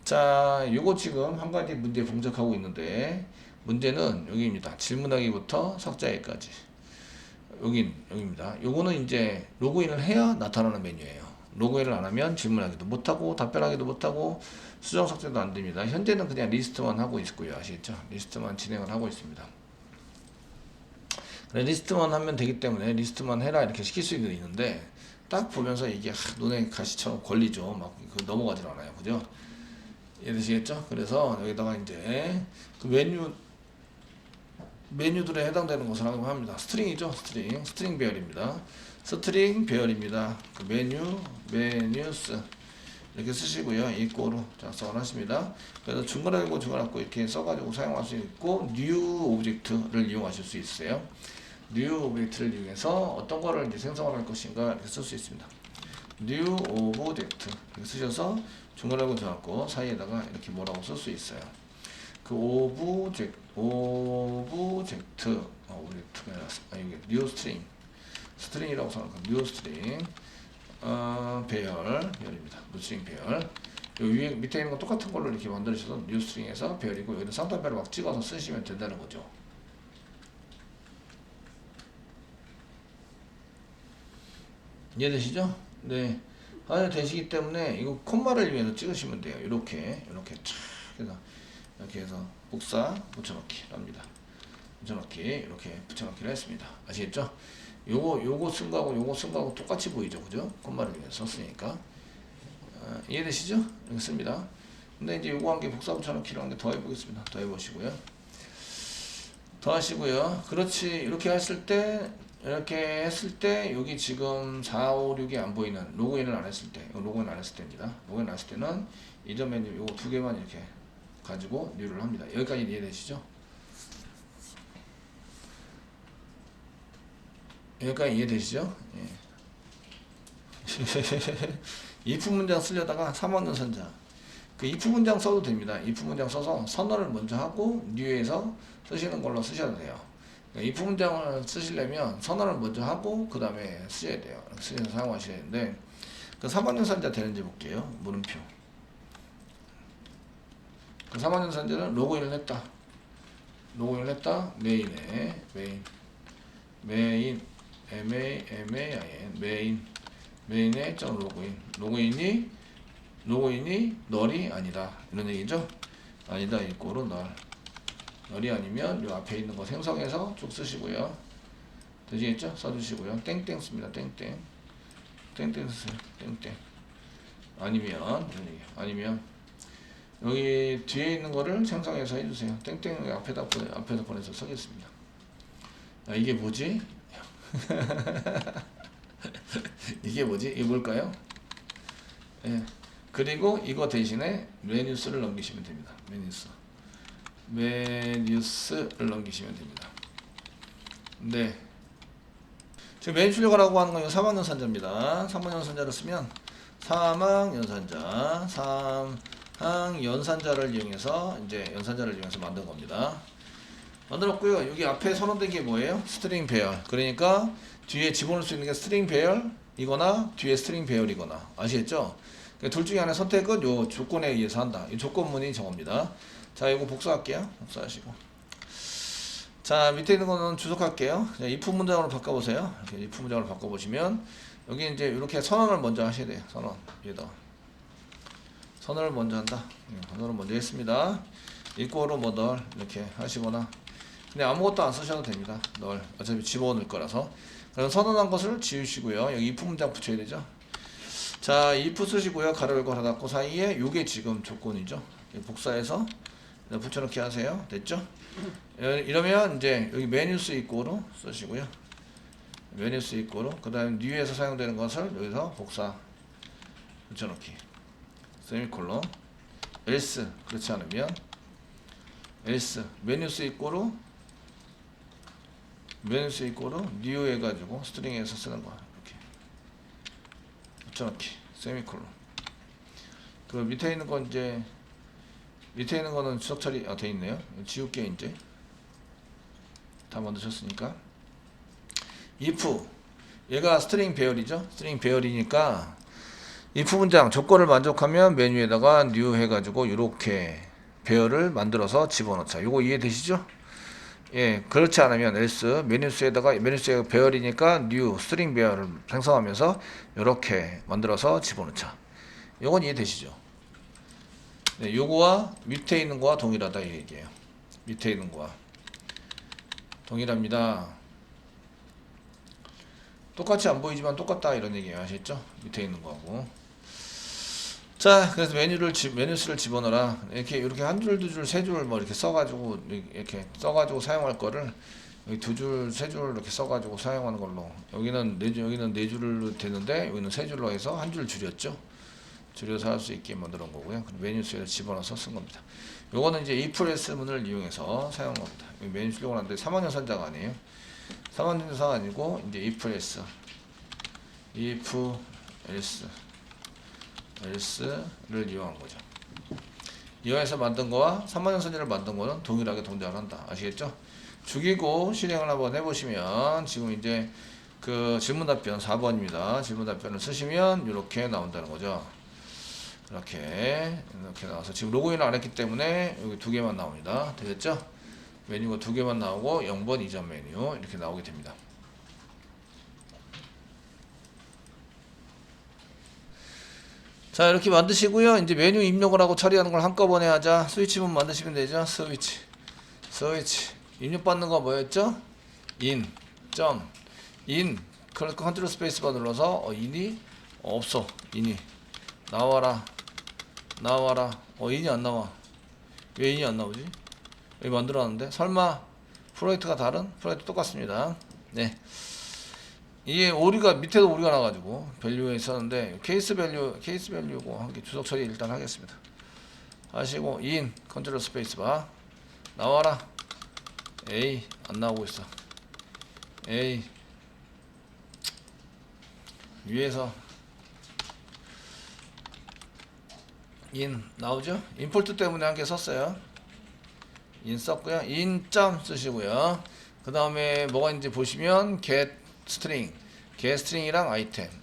자, 요거 지금 한 가지 문제 분석하고 있는데, 문제는 여기입니다. 질문하기부터 석자에까지. 여기입니다. 요거는 이제 로그인을 해야 나타나는 메뉴예요. 로그인을 안 하면 질문하기도 못하고, 답변하기도 못하고, 수정 삭제도 안 됩니다. 현재는 그냥 리스트만 하고 있고요. 아시겠죠? 리스트만 진행을 하고 있습니다. 리스트만 하면 되기 때문에 리스트만 해라 이렇게 시킬 수 있는데, 딱 보면서 이게 눈에 가시처럼 걸리죠. 막 넘어가질 않아요. 그죠? 이해되시겠죠? 그래서 여기다가 이제 그 메뉴들에 해당되는 것을 합니다. 스트링이죠. 스트링 배열입니다. 스트링 배열입니다. 그 메뉴스 이렇게 쓰시고요. 이꼬로 작성을 하십니다. 그래서 중괄하고 중괄하고 이렇게 써가지고 사용할 수 있고, 뉴 오브젝트를 이용하실 수 있어요. 뉴 오브젝트를 이용해서 어떤 거를 이제 생성을 할 것인가 이렇게 쓸 수 있습니다. 뉴 오브젝트 이렇게 쓰셔서 중괄하고 중괄하고 사이에다가 이렇게 뭐라고 쓸 수 있어요. 그 오브젝트가 이게 뉴 스트링이라고 생각합니다. 뉴 스트링 배열입니다. 뉴 스트링 배열. 요 위에 밑에 있는 거 똑같은 걸로 이렇게 만드셔서 뉴 스트링에서 배열이고, 여기는 쌍따옴표를 막 찍어서 쓰시면 된다는 거죠. 이해되시죠? 네. 되시기 때문에 이거 콤마를 위해서 찍으시면 돼요. 이렇게 촥 해서 이렇게 해서 복사 붙여넣기 합니다. 붙여넣기 이렇게 붙여넣기를 했습니다. 아시겠죠? 요거 쓴 거하고 똑같이 보이죠, 그죠? 콤마를 위해서 썼으니까. 이해되시죠? 이렇게 씁니다. 근데 이제 요거 한 개 복사 붙여넣기를 한 개 더 해보겠습니다. 더 해보시고요. 더 하시고요. 그렇지. 이렇게 했을 때 여기 지금 4, 5, 6이 안 보이는, 로그인을 안 했을 때, 로그인 안 했을 때입니다. 로그인 안 했을 때는 이전 메뉴 요거 두 개만 이렇게 가지고 뉴를 합니다. 여기까지 이해되시죠? 여기까지 이해되시죠? 예. if 문장 쓰려다가 3원 선자. 그 if 문장 써도 됩니다. if 문장 써서 선언을 먼저 하고 new에서 쓰시는 걸로 쓰셔도 돼요. if 문장을 쓰시려면 선언을 먼저 하고 그 다음에 쓰셔야 돼요. 쓰셔서 사용하셔야 되는데, 그 3원 선자 되는지 볼게요. 물음표. 그 3원 선자는 로그인을 했다. 메인에 메인에 점 로그인이 널이 아니다 이런 얘기죠. 아니다 이꼬로 널이 아니면 요 앞에 있는 거 생성해서 쭉 쓰시고요. 되시겠죠? 써주시고요. 땡땡 씁니다. 땡땡 쓰세요. 땡땡 아니면 여기 뒤에 있는 거를 생성해서 해주세요. 땡땡 앞에서 보내서 쓰겠습니다. 이게 뭐지? 이게 뭐지? 이게 뭘까요? 예. 그리고 이거 대신에 메뉴스를 넘기시면 됩니다. 메뉴스를 넘기시면 됩니다. 네. 지금 메뉴 출력하라고 하는 건 사망연산자입니다. 사망연산자를 쓰면 사망연산자를 이용해서 만든 겁니다. 만들었고요. 여기 앞에 선언된 게 뭐예요? 스트링 배열. 그러니까 뒤에 집어넣을 수 있는 게 스트링 배열이거나 뒤에 스트링 배열이거나. 아시겠죠? 둘 중에 하나 선택은 요 조건에 의해서 한다. 이 조건문이 저겁니다. 자, 이거 복사할게요. 복사하시고. 자, 밑에 있는 거는 주석할게요. if 문장으로 바꿔보세요. 이렇게 if 문장으로 바꿔보시면 여기 이제 이렇게 선언을 먼저 하셔야 돼요. 선언을 먼저 한다. 선언을 먼저 했습니다. 이꼬로 널 이렇게 하시거나, 그냥 아무것도 안 쓰셔도 됩니다. 널 어차피 집어넣을 거라서. 그럼 선언한 것을 지우시고요. 여기 if 문장 붙여야 되죠. 자, if 쓰시고요. 가로 열고 닫고 닫고 사이에 요게 지금 조건이죠. 복사해서 붙여넣기 하세요. 됐죠? 이러면 이제 여기 메뉴스 이꼬로 쓰시고요. 메뉴스 이꼬로 그 다음에 new에서 사용되는 것을 여기서 복사 붙여넣기 세미콜론. else 그렇지 않으면 else 메뉴스 이꼬로 new 해가지고 스트링에서 쓰는 거 이렇게 붙여넣기 세미콜론. 그 밑에 있는 건 이제 밑에 있는 거는 주석 처리 돼 있네요. 지울게. 이제 다 만드셨으니까. if 얘가 스트링 배열이죠. 스트링 배열이니까 if 문장 조건을 만족하면 메뉴에다가 new 해가지고 이렇게 배열을 만들어서 집어넣자. 요거 이해되시죠? 예, 그렇지 않으면 else 메뉴스에다가 메뉴스의 배열이니까 new 스트링 배열을 생성하면서 이렇게 만들어서 집어넣자. 요건 이해되시죠? 네, 요거와 밑에 있는 거와 동일하다 이 얘기예요. 밑에 있는 거와 동일합니다. 똑같이 안 보이지만 똑같다 이런 얘기예요. 아시겠죠? 밑에 있는 거하고. 자, 그래서 메뉴스를 집어넣어라. 이렇게 한 줄, 두 줄, 세 줄 뭐 이렇게 써가지고 이렇게 써가지고 사용할 거를 여기 두 줄, 세 줄 이렇게 써가지고 사용하는 걸로. 여기는 네 줄로 되는데 여기는 세 줄로 해서 한 줄 줄였죠. 줄여서 할 수 있게 만들어 놓은 거고요. 메뉴스에 집어넣어서 쓴 겁니다. 요거는 이제 if else 문을 이용해서 사용한 겁니다. 메뉴 출력을 하는데 3학년 선자가 아니에요. 3학년 선자가 아니고 이제 if else else를 이용한 거죠. 이용해서 만든 거와 3학년 선자를 만든 거는 동일하게 동작을 한다. 아시겠죠? 죽이고 실행을 한번 해보시면 지금 이제 그 질문 답변 4번입니다. 질문 답변을 쓰시면 이렇게 나온다는 거죠. 이렇게 나와서 지금 로그인을 안 했기 때문에 여기 두 개만 나옵니다. 되겠죠? 메뉴가 두 개만 나오고 0번 이전 메뉴 이렇게 나오게 됩니다. 자, 이렇게 만드시고요. 이제 메뉴 입력을 하고 처리하는 걸 한꺼번에 하자. 스위치문 만드시면 되죠. 스위치 입력받는 거 뭐였죠? in 컨트롤 스페이스 바 눌러서 in이 없어. in이 나와라. 인이 안 나와. 왜 인이 안 나오지? 여기 만들어놨는데 설마 프로젝트가 다른? 프로젝트 똑같습니다. 네. 이게 오류가 밑에도 오류가 나가지고 밸류에 있었는데 케이스 밸류고 한 개 주석 처리 일단 하겠습니다. 하시고 in 컨트롤 스페이스 바 나와라. A 안 나오고 있어. A 위에서 in 나오죠? 임포트 때문에 한 개 썼어요. in 썼고요. in 점 쓰시고요. 그 다음에 뭐가 있는지 보시면 get string이랑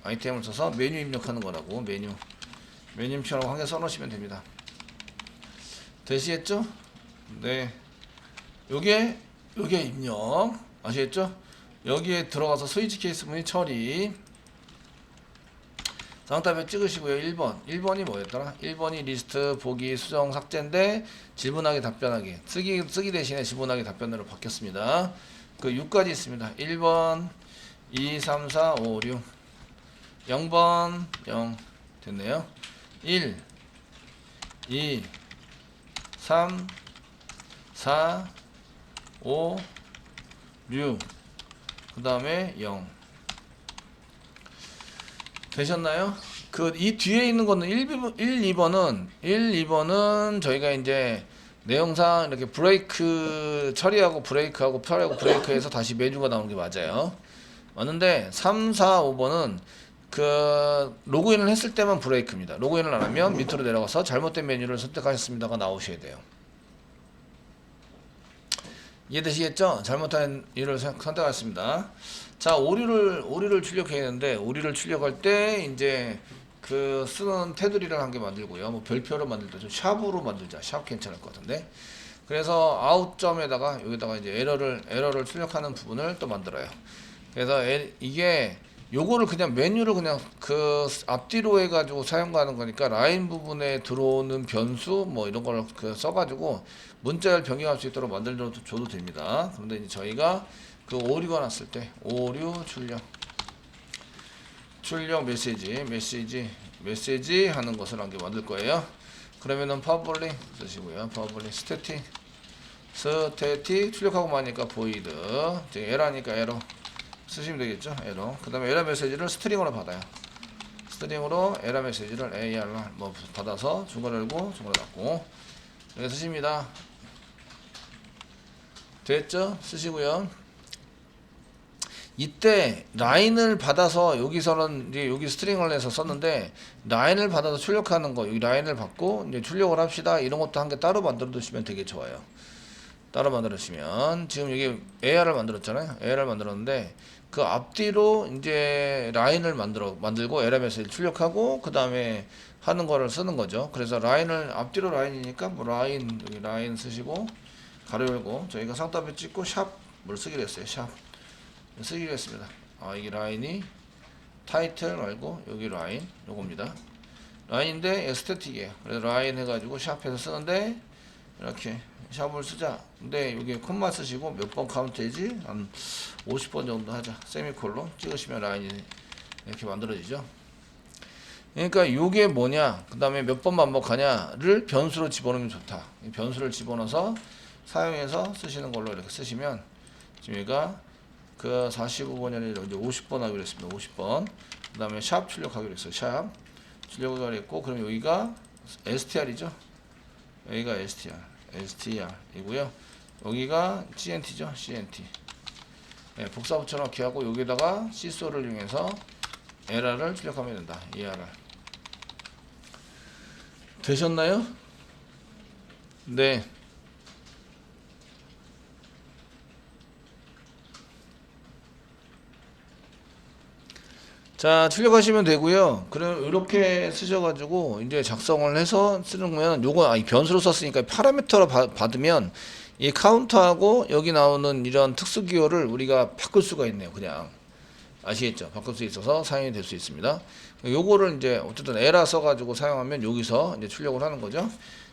아이템을 써서 메뉴 입력하는 거라고 메뉴 입력하라고 한 개 써놓으시면 됩니다. 되시겠죠? 네. 요게 입력 아시겠죠? 여기에 들어가서 스위치 케이스 문의 처리 상답에 찍으시고요. 1번이 뭐였더라? 1번이 리스트 보기 수정 삭제인데 질문하기 답변하기 쓰기 대신에 질문하기 답변으로 바뀌었습니다. 그 6까지 있습니다. 1번 2, 3, 4, 5, 6 0번 0 됐네요. 1 2 3 4 5 6 그 다음에 0 되셨나요? 그 이 뒤에 있는 거는 1, 2번은 저희가 이제 내용상 이렇게 브레이크 처리하고 브레이크해서 다시 메뉴가 나오는 게 맞아요. 맞는데 3, 4, 5번은 그 로그인을 했을 때만 브레이크입니다. 로그인을 안 하면 밑으로 내려가서 잘못된 메뉴를 선택하셨습니다가 나오셔야 돼요. 이해되시겠죠? 잘못한 이유를 선택하셨습니다. 자, 오류를 출력해야 되는데 오류를 출력할 때 이제 그 쓰는 테두리를 한 개 만들고요. 뭐 별표로 만들 때 좀 샵으로 만들자. 샵 괜찮을 것 같은데. 그래서 아웃점에다가 여기다가 이제 에러를 출력하는 부분을 또 만들어요. 그래서 이게 요거를 그냥 메뉴를 그냥 그 앞뒤로 해가지고 사용하는 거니까 라인 부분에 들어오는 변수 뭐 이런 걸 그 써가지고 문자를 변경할 수 있도록 만들어줘도 됩니다. 그런데 이제 저희가 그 오류가 났을 때 오류 출력 메시지 하는 것을 한 개 만들 거예요. 그러면은 public 쓰시고요. public static 출력하고 마니까 void 에러니까 에러 쓰시면 되겠죠. 에러. 그 다음에 에러 메시지를 스트링으로 받아요. 스트링으로 에러 메시지를 AR 뭐 받아서 중괄호 열고 중괄호 닫고 이렇게 쓰십니다. 됐죠? 쓰시고요. 이때 라인을 받아서 여기서는 이제 여기 스트링을 해서 썼는데 라인을 받아서 출력하는 거 여기 라인을 받고 이제 출력을 합시다 이런 것도 한 개 따로 만들어 두시면 되게 좋아요. 따로 만들어주시면 지금 여기 AR을 만들었잖아요. AR을 만들었는데 그 앞뒤로 이제 라인을 만들고 LMS를 출력하고 그 다음에 하는 거를 쓰는 거죠. 그래서 라인을 앞뒤로 라인이니까 뭐 라인 여기 라인 쓰시고 가로 열고 저희가 상따블 찍고 샵을 쓰기로 했어요. 샵 쓰기로 했습니다. 이게 라인이 타이틀 말고 여기 라인 요겁니다. 라인인데 스태틱이에요. 그래서 라인 해가지고 샵해서 쓰는데 이렇게 샵을 쓰자. 근데 여기 콤마 쓰시고 몇 번 카운트해지 한 50번 정도 하자. 세미콜론 찍으시면 라인이 이렇게 만들어지죠. 그러니까 이게 뭐냐, 그 다음에 몇 번 반복하냐를 변수로 집어넣으면 좋다. 이 변수를 집어넣어서 사용해서 쓰시는 걸로 이렇게 쓰시면 지금 얘가 그 45번이 아니라 이제 50번 하기로 했습니다. 50번. 그 다음에 샵 출력하기로 했어요. 샵 출력을 했고, 그럼 여기가 str이죠. 여기가 str이고요. 여기가 cnt죠. cnt. 네, 복사 붙여넣기 하고 여기다가 cc소를 이용해서 error를 출력하면 된다. err. 되셨나요? 네. 자, 출력하시면 되고요. 그럼 이렇게 쓰셔가지고 이제 작성을 해서 쓰는 거면 요거 이 변수로 썼으니까 파라미터로 받으면 이 카운터하고 여기 나오는 이런 특수 기호를 우리가 바꿀 수가 있네요. 그냥 아시겠죠? 바꿀 수 있어서 사용이 될 수 있습니다. 요거를 이제 어쨌든 에라 써가지고 사용하면 여기서 이제 출력을 하는 거죠.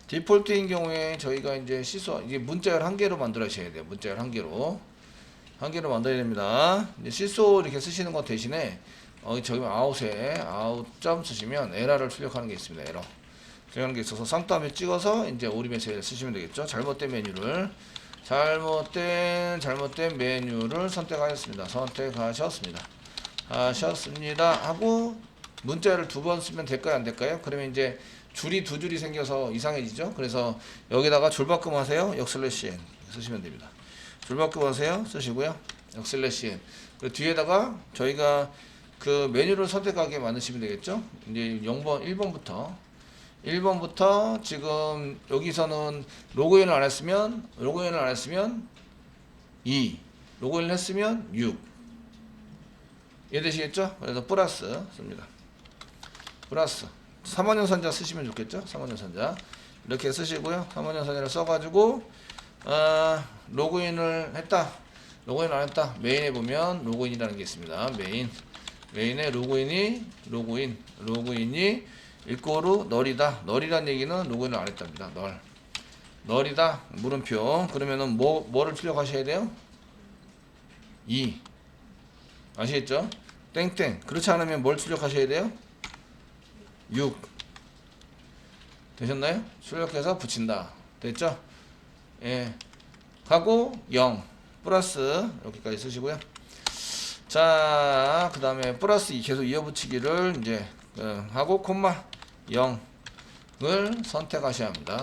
디폴트인 경우에 저희가 이제 시소 이게 문자열 한 개로 만들어셔야 돼요. 문자열 한 개로 만들어야 됩니다. 이제 시소 이렇게 쓰시는 거 대신에 저기 아웃에 아웃점 쓰시면 에라를 출력하는 게 있습니다. 에러 출력하는 게 있어서 쌍따옴에 찍어서 이제 오리메시지를 쓰시면 되겠죠. 잘못된 메뉴를 선택하셨습니다. 하셨습니다 하고 문자를 두 번 쓰면 될까요, 안 될까요? 그러면 이제 줄이 두 줄이 생겨서 이상해지죠. 그래서 여기다가 줄바꿈 하세요. 역슬래시 n 쓰시면 됩니다. 줄바꿈 하세요 쓰시고요. 역슬래시 n 그리고 뒤에다가 저희가 그 메뉴를 선택하게 만드시면 되겠죠. 이제 0번 1번부터 지금 여기서는 로그인을 안 했으면 2, 로그인을 했으면 6. 이해되시겠죠? 그래서 플러스 씁니다. 플러스 3원연산자 쓰시면 좋겠죠? 3원연산자 이렇게 쓰시고요. 3원연산자를 써가지고 로그인을 했다. 로그인 안 했다. 메인에 보면 로그인이라는 게 있습니다. 메인에 로그인이 일꼬로 널이다. 널이란 얘기는 로그인을 안 했답니다. 널이다. 물음표. 그러면은 뭐를 출력하셔야 돼요? 2. 아시겠죠? 땡땡. 그렇지 않으면 뭘 출력하셔야 돼요? 6. 되셨나요? 출력해서 붙인다. 됐죠? 예. 하고 0. 플러스 이렇게까지 쓰시고요. 자, 그 다음에 플러스 계속 이어붙이기를 이제 하고 콤마 0을 선택하셔야 합니다.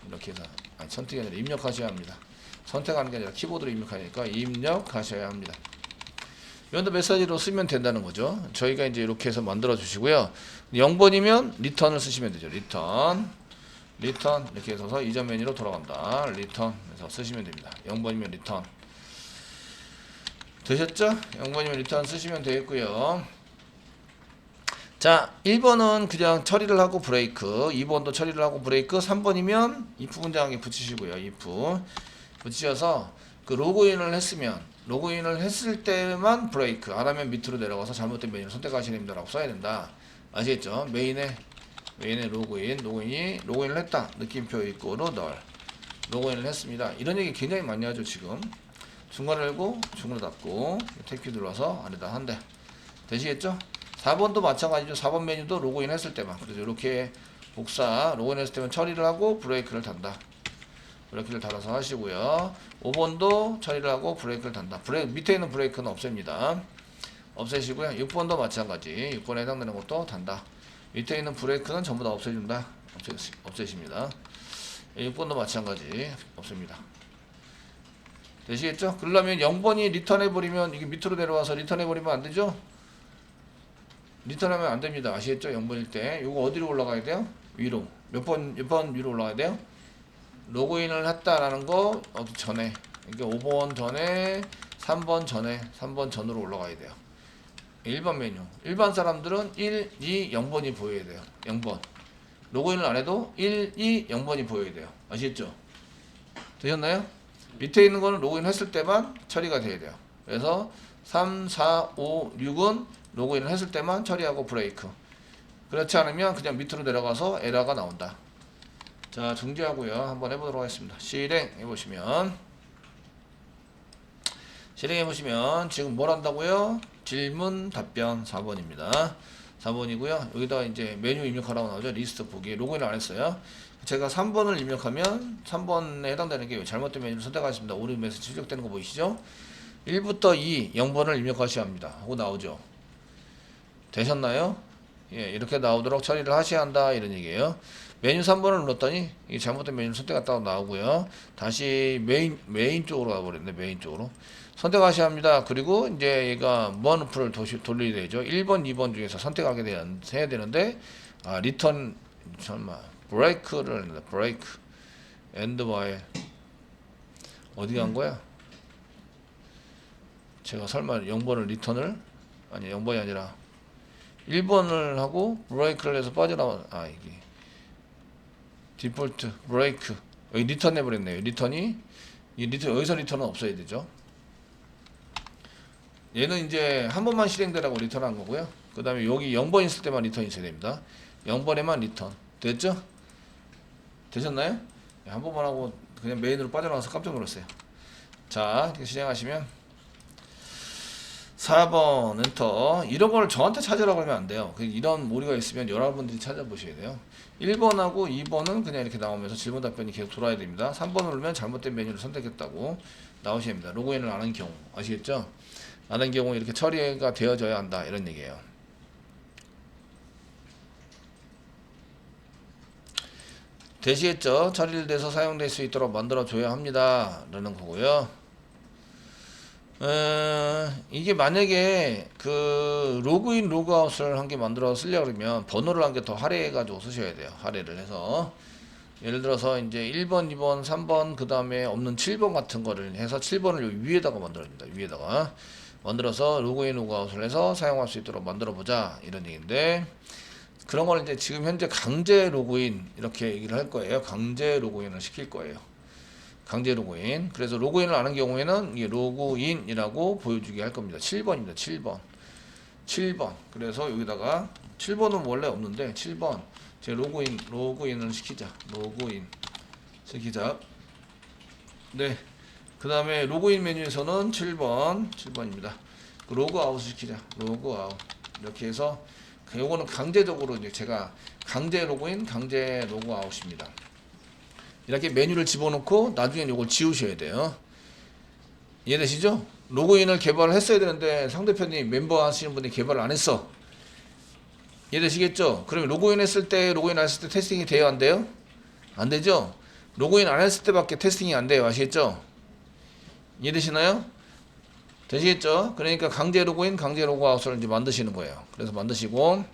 이렇게 해서 선택이 아니라 입력하셔야 합니다. 선택하는 게 아니라 키보드로 입력하니까 입력하셔야 합니다. 이런데 메시지로 쓰면 된다는 거죠. 저희가 이제 이렇게 해서 만들어 주시고요. 0번이면 리턴을 쓰시면 되죠. 리턴 이렇게 해서 이전 메뉴로 돌아간다. 리턴에서 쓰시면 됩니다. 0번이면 리턴 되셨죠? 0번이면 리턴 쓰시면 되겠고요. 자, 1번은 그냥 처리를 하고 브레이크, 2번도 처리를 하고 브레이크, 3번이면 if 문장에 붙이시고요. if 붙이셔서 그 로그인을 했을 때만 브레이크, 안 하면 밑으로 내려가서 잘못된 메뉴를 선택하시면 됩니다. 라고 써야 된다. 아시겠죠? 메인에 로그인을 했다. 느낌표 있고로 로그인을 했습니다. 이런 얘기 굉장히 많이 하죠, 지금. 중간을 열고 중간을 닫고 탭키 눌러서 안에다 한대. 되시겠죠? 4번도 마찬가지죠. 4번 메뉴도 로그인 했을 때만. 그래서 이렇게 로그인 했을 때만 처리를 하고 브레이크를 단다. 브레이크를 달아서 하시고요. 5번도 처리를 하고 브레이크를 단다. 밑에 있는 브레이크는 없앱니다. 없애시고요. 6번도 마찬가지. 6번에 해당되는 것도 단다. 밑에 있는 브레이크는 전부 다 없애준다. 없애십니다. 6번도 마찬가지. 없앱니다. 되시겠죠? 그러려면 0번이 리턴해버리면 이게 밑으로 내려와서 리턴해버리면 안 되죠? 리턴하면 안 됩니다. 아시겠죠? 0번일 때. 이거 어디로 올라가야 돼요? 위로. 몇 번 위로 올라가야 돼요? 로그인을 했다라는 거 전에 이게 5번 전에 3번 전에 3번 전으로 올라가야 돼요. 1번 메뉴. 일반 사람들은 1, 2, 0번이 보여야 돼요. 0번. 로그인을 안 해도 1, 2, 0번이 보여야 돼요. 아시겠죠? 되셨나요? 밑에 있는 거는 로그인 했을 때만 처리가 돼야 돼요. 그래서 3, 4, 5, 6은 로그인을 했을 때만 처리하고 브레이크. 그렇지 않으면 그냥 밑으로 내려가서 에러가 나온다. 자, 중지하고요. 한번 해보도록 하겠습니다. 실행해보시면 지금 뭘 한다고요? 질문 답변 4번입니다. 4번이고요. 여기다가 이제 메뉴 입력하라고 나오죠. 리스트 보기. 로그인을 안 했어요. 제가 3번을 입력하면 3번에 해당되는 게 잘못된 메뉴를 선택하십니다. 오류 메시지 출력되는 거 보이시죠? 1부터 2, 0번을 입력하셔야 합니다. 하고 나오죠. 되셨나요? 예, 이렇게 나오도록 처리를 하셔야 한다. 이런 얘기예요. 메뉴 3번을 눌렀더니 이 잘못된 메뉴를 선택했다고 나오고요. 다시 메인 쪽으로 가버렸네. 메인 쪽으로. 선택하셔야 합니다. 그리고 이제 얘가 먼프를 돌려야 되죠. 1번, 2번 중에서 선택하게 해야 되는데, 리턴, 브레이크를 합니다. 브레이크. 엔드 바이. 어디 간 거야? 제가 설마 0번을 리턴을? 아니, 0번이 아니라 1번을 하고 브레이크를 해서 빠져나와. 이게. 디폴트, 브레이크. 여기 리턴 해버렸네요. 리턴이. 여기서 리턴은 없어야 되죠. 얘는 이제 한 번만 실행되라고 리턴한 거고요. 그 다음에 여기 0번 있을 때만 리턴이 있어야 됩니다. 0번에만 리턴. 됐죠? 되셨나요? 한 번만 하고 그냥 메인으로 빠져나와서 깜짝 놀랐어요. 자, 이렇게 실행하시면 4번 엔터. 이런 걸 저한테 찾으라고 하면 안 돼요. 이런 오류가 있으면 여러분들이 찾아보셔야 돼요. 1번하고 2번은 그냥 이렇게 나오면서 질문 답변이 계속 돌아야 됩니다. 3번 누르면 잘못된 메뉴를 선택했다고 나오셔야 합니다. 로그인을 안 한 경우. 아시겠죠? 안 한 경우 이렇게 처리가 되어져야 한다. 이런 얘기예요. 되시겠죠? 처리를 돼서 사용될 수 있도록 만들어줘야 합니다. 라는 거고요. 이게 만약에 그 로그인 로그아웃을 한 개 만들어 쓰려고 그러면 번호를 한 개 더 할애해 가지고 쓰셔야 돼요. 할애를 해서 예를 들어서 이제 1번, 2번, 3번 그 다음에 없는 7번 같은 거를 해서 7번을 여기 위에다가 만들어줍니다. 위에다가 만들어서 로그인 로그아웃을 해서 사용할 수 있도록 만들어 보자 이런 얘기인데, 그런 걸 이제 지금 현재 강제 로그인 이렇게 얘기를 할 거예요. 강제 로그인을 시킬 거예요. 강제 로그인. 그래서 로그인을 안 한 경우에는 이게 로그인이라고 보여주게 할 겁니다. 7번입니다. 7번. 그래서 여기다가 7번은 원래 없는데 7번 제 로그인을 시키자. 로그인 시키자. 네. 그 다음에 로그인 메뉴에서는 7번입니다. 로그아웃 시키자. 로그아웃. 이렇게 해서 요거는 강제적으로 이제 제가 강제 로그인, 강제 로그아웃입니다. 이렇게 메뉴를 집어넣고 나중에 요걸 지우셔야 돼요. 이해되시죠? 로그인을 개발을 했어야 되는데 상대편이 멤버 하시는 분이 개발을 안 했어. 이해되시겠죠? 그러면 로그인 안 했을 때 테스팅이 돼요? 안 돼요? 안 되죠? 로그인 안 했을 때밖에 테스팅이 안 돼요. 아시겠죠? 이해되시나요? 되시겠죠? 그러니까 강제 로그인, 강제 로그아웃을 이제 만드시는 거예요. 그래서 만드시고,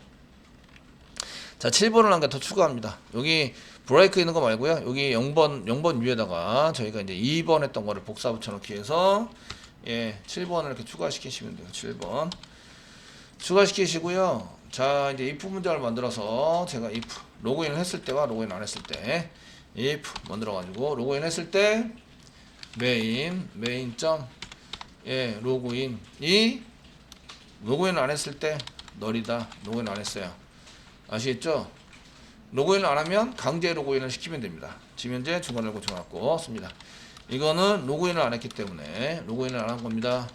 자, 7번을 한 개 더 추가합니다. 여기 브레이크 있는 거 말고요. 여기 0번 위에다가 저희가 이제 2번 했던 거를 복사 붙여넣기 해서 7번을 이렇게 추가시키시면 돼요. 7번. 추가시키시고요. 자, 이제 if 문장을 만들어서 제가 if 로그인을 했을 때와 로그인 안 했을 때 if 만들어가지고 로그인 했을 때 메인 점 로그인이 로그인 안 했을 때 널이다. 로그인 안 했어요. 아시겠죠? 로그인을 안 하면 강제 로그인을 시키면 됩니다. 지금 현재 중간을 고쳐놨고 씁니다. 이거는 로그인을 안 했기 때문에 로그인을 안 한 겁니다.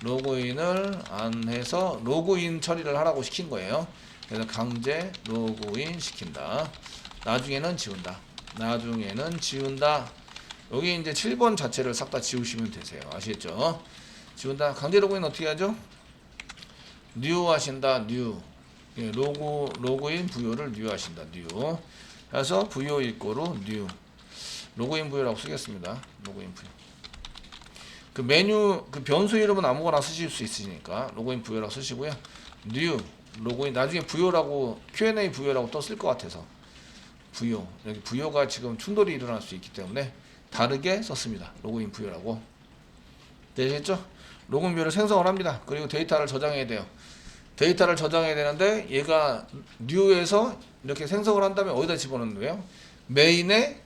로그인을 안 해서 로그인 처리를 하라고 시킨 거예요. 그래서 강제 로그인 시킨다. 나중에는 지운다. 여기 이제 7번 자체를 싹 다 지우시면 되세요. 아시겠죠? 지운다. 강제 로그인 어떻게 하죠? new 하신다. new. 로그인 부여를 new 하신다. new. 그래서 부여 읽고로 new. 로그인 부여라고 쓰겠습니다. 로그인 부여. 그 메뉴 그 변수 이름은 아무거나 쓰실 수 있으니까 로그인 부여라고 쓰시고요. new 로그인 나중에 부여라고 Q&A 부여라고 또 쓸 것 같아서 부요. 여기 부요가 지금 충돌이 일어날 수 있기 때문에 다르게 썼습니다. 로그인 부요라고. 되시겠죠? 로그인 부요를 생성을 합니다. 그리고 데이터를 저장해야 돼요. 데이터를 저장해야 되는데 얘가 뉴에서 이렇게 생성을 한 다음에 어디다 집어넣는 거예요? 메인에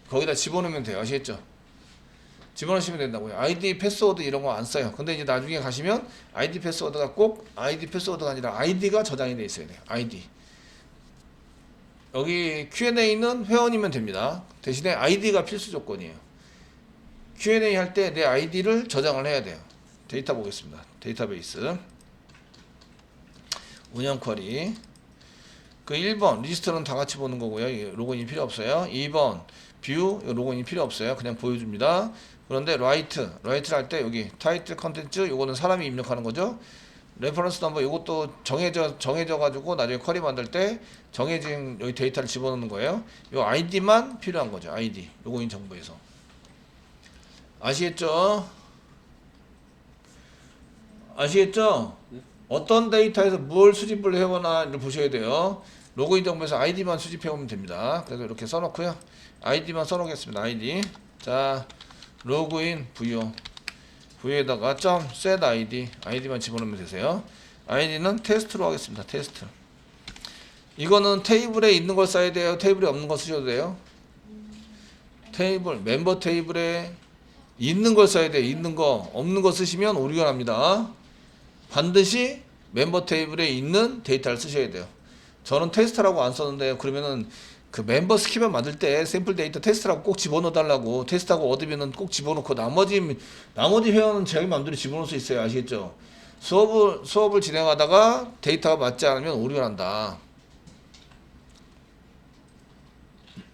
거기다 집어넣으면 돼요. 아시겠죠? 집어넣으시면 된다고요. 아이디 패스워드 이런 거 안 써요. 근데 이제 나중에 가시면 아이디 패스워드가 꼭 아이디 패스워드가 아니라 아이디가 저장이 돼 있어야 돼요. 아이디. 여기 Q&A는 회원이면 됩니다. 대신에 아이디가 필수 조건이에요. Q&A 할 때 내 아이디를 저장을 해야 돼요. 데이터 보겠습니다. 데이터베이스. 운영 쿼리. 그 1번 리스트는 다 같이 보는 거고요. 로그인이 필요 없어요. 2번 뷰 로그인이 필요 없어요. 그냥 보여줍니다. 그런데 라이트를 할 때 여기 타이틀 컨텐츠 요거는 사람이 입력하는 거죠. 레퍼런스 넘버 이것도 정해져 가지고 나중에 쿼리 만들 때 정해진 여기 데이터를 집어넣는 거예요. 요 아이디만 필요한 거죠. 아이디 로그인 정보에서. 아시겠죠? 아시겠죠? 어떤 데이터에서 뭘 수집을 해오나를 보셔야 돼요. 로그인 정보에서 아이디만 수집해오면 됩니다. 그래서 이렇게 써놓고요. 아이디만 써놓겠습니다. 아이디. 자, 로그인 부여에다가 .set id 아이디만 집어넣으면 되세요. 아이디는 테스트로 하겠습니다. 테스트. 이거는 테이블에 있는 걸 써야 돼요. 테이블에 없는 거 쓰셔도 돼요. 테이블 멤버 테이블에 있는 걸 써야 돼요. 있는 거 없는 거 쓰시면 오류가 납니다. 반드시 멤버 테이블에 있는 데이터를 쓰셔야 돼요. 저는 테스트라고 안 썼는데요. 그러면은 그 멤버 스키마 만들 때 샘플 데이터 테스트라고 꼭 집어넣어 달라고 테스트하고 어드민은 꼭 집어넣고 나머지 회원은 자기 마음대로 집어넣을 수 있어요. 아시겠죠? 수업을 진행하다가 데이터가 맞지 않으면 오류가 난다.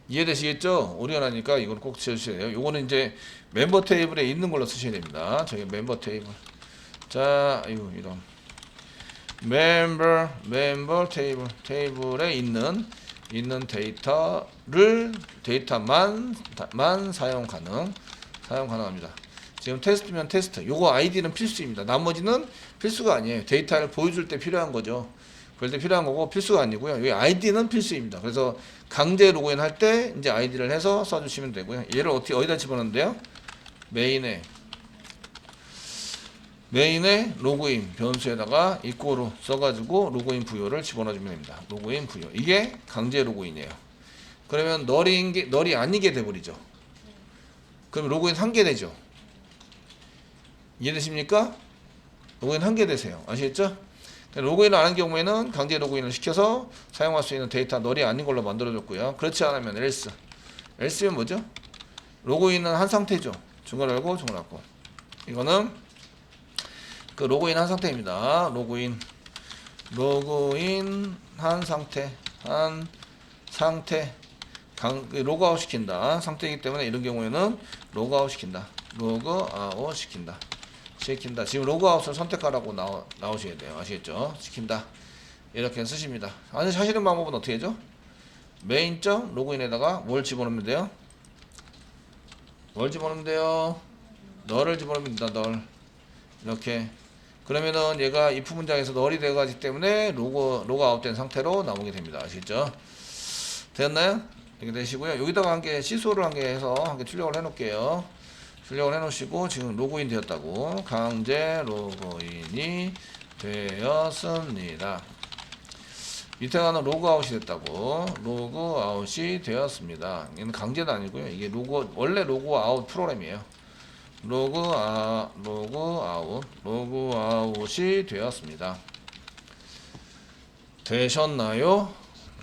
이해되시겠죠? 오류가 나니까 이걸 꼭 지어주셔야 돼요. 요거는 이제 멤버 테이블에 있는 걸로 쓰셔야 됩니다. 저기 멤버 테이블. 자, 이거 이런 멤버 테이블에 있는 데이터만 사용 가능합니다. 지금 테스트면 테스트. 요거 아이디는 필수입니다. 나머지는 필수가 아니에요. 데이터를 보여줄 때 필요한 거죠. 그럴 때 필요한 거고 필수가 아니고요. 여기 아이디는 필수입니다. 그래서 강제 로그인 할 때 이제 아이디를 해서 써주시면 되고요. 얘를 어디다 집어넣는데요? 메인에 로그인 변수에다가 이꼬로 써가지고 로그인 부여를 집어넣어주면 됩니다. 로그인 부여. 이게 강제 로그인이에요. 그러면 널이 아니게 돼버리죠. 그럼 로그인 한 개 되죠. 이해되십니까? 로그인 한 개 되세요. 아시겠죠? 로그인을 안 한 경우에는 강제 로그인을 시켜서 사용할 수 있는 데이터 널이 아닌 걸로 만들어줬고요. 그렇지 않으면 else면 뭐죠? 로그인은 한 상태죠. 중괄호 열고 중괄호 닫고. 이거는 그 로그인 한 상태입니다. 로그인 한 상태 로그아웃 시킨다. 상태이기 때문에 이런 경우에는 로그아웃 시킨다. 지금 로그아웃을 선택하라고 나오셔야 돼요. 아시겠죠? 시킨다. 이렇게 쓰십니다. 아니 하시는 방법은 어떻게 하죠? 메인 점 로그인에다가 뭘 집어넣으면 돼요? 널을 집어넣으면 된다. 널. 이렇게. 그러면은 얘가 if 문장에서 널이 되어가기 때문에 로그아웃 된 상태로 나오게 됩니다. 아시겠죠? 되었나요? 이렇게 되시고요. 여기다가 한 개 시소를 한 개 해서 한 개 출력을 해 놓을게요. 출력을 해 놓으시고 지금 로그인 되었다고. 강제 로그인이 되었습니다. 밑에 가는 로그아웃이 됐다고. 로그아웃이 되었습니다. 얘는 강제도 아니고요. 이게 원래 로그아웃 프로그램이에요. 로그아웃이 되었습니다. 되셨나요?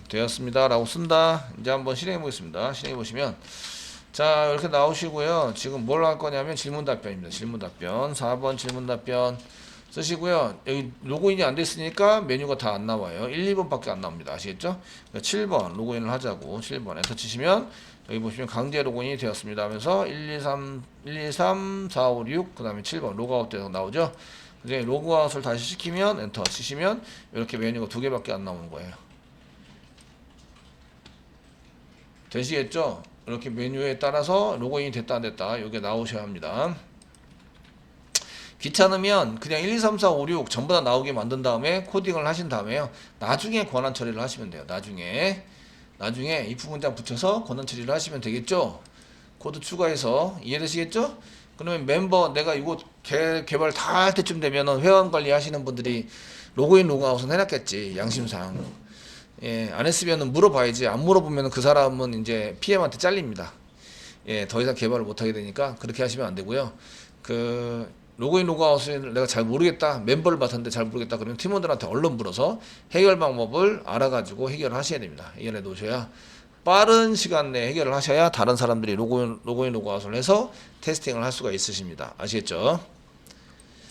되었습니다 라고 쓴다. 이제 한번 실행해 보겠습니다. 실행해 보시면 자 이렇게 나오시고요. 지금 뭘 할 거냐면 질문 답변입니다. 질문 답변 4번 질문 답변 쓰시고요. 여기 로그인이 안 됐으니까 메뉴가 다 안 나와요. 1, 2번 밖에 안 나옵니다. 아시겠죠? 7번 로그인을 하자고. 7번 엔터 치시면 여기 보시면 강제 로그인이 되었습니다 하면서 1, 2, 3, 4, 5, 6 그 다음에 7번 로그아웃 돼서 나오죠. 이제 로그아웃을 다시 시키면 엔터 치시면 이렇게 메뉴가 2개밖에 안 나오는 거예요. 되시겠죠? 이렇게 메뉴에 따라서 로그인이 됐다 안 됐다 이게 나오셔야 합니다. 귀찮으면 그냥 1, 2, 3, 4, 5, 6 전부 다 나오게 만든 다음에 코딩을 하신 다음에요. 나중에 권한 처리를 하시면 돼요. 나중에 나중에 if 문장 붙여서 권한 처리를 하시면 되겠죠. 코드 추가해서 이해되시겠죠? 그러면 멤버 내가 이거 개발 다 할 때쯤 되면은 회원 관리 하시는 분들이 로그인 로그아웃은 해놨겠지, 양심상. 예, 안 했으면은 물어봐야지. 안 물어보면은 그 사람은 이제 PM한테 잘립니다. 예, 더 이상 개발을 못 하게 되니까 그렇게 하시면 안 되고요. 그 로그인 로그아웃을 내가 잘 모르겠다, 멤버를 맡았는데 잘 모르겠다, 그러면 팀원들한테 얼른 물어서 해결 방법을 알아가지고 해결을 하셔야 됩니다. 해결해 놓으셔야 빠른 시간 내에 해결을 하셔야 다른 사람들이 로그인 로그아웃을 해서 테스팅을 할 수가 있으십니다. 아시겠죠?